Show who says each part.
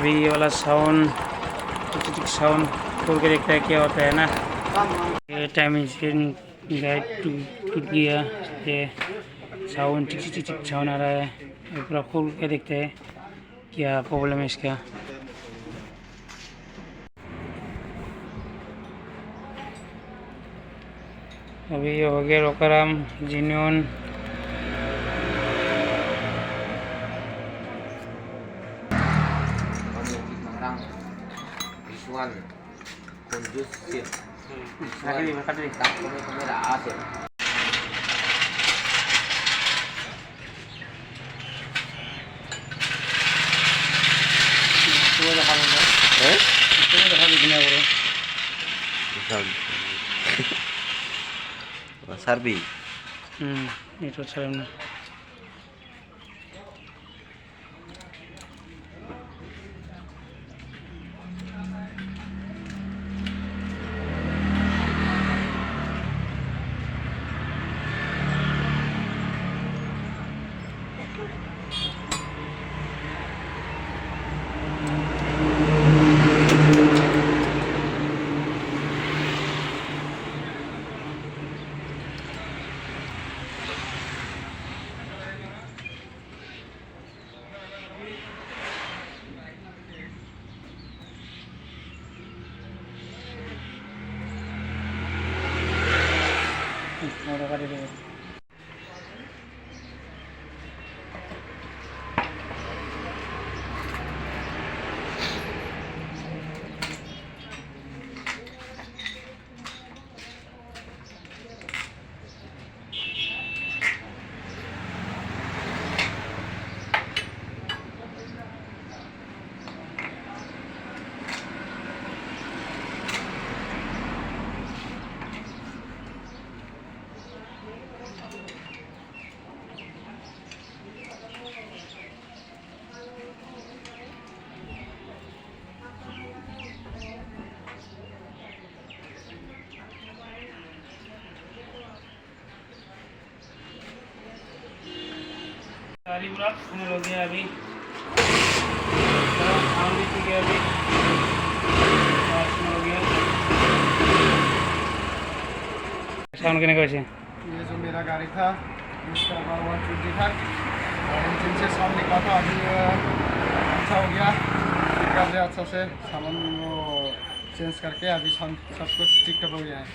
Speaker 1: अभी ये वाला साउंड साउंड खोल के देखता है क्या होता है ना। ये टाइम इंजन गाइड टूट गया, ये साउंड चिक चिक चिक साउंड आ रहा है। ये पूरा खोल के देखते हैं क्या प्रॉब्लम है इसका। अभी ये हो गया रोकाराम genuine.
Speaker 2: Visual conducive visual kamera asset Sarbi
Speaker 1: itu caranya. Udah kali deh. सारी पूरा फुल हो गया अभी। साउंड भी ठीक है अभी, हो गया। साउंड कितने का बचे?
Speaker 3: ये जो मेरा गाड़ी था इसका पावर ठीक ठाक और इंजन से साउंड निकला था, अभी अच्छा हो गया। ठीक कर दिया अच्छा से, सामान वो चेंज करके अभी सब कुछ ठीक ठाक हो गया है।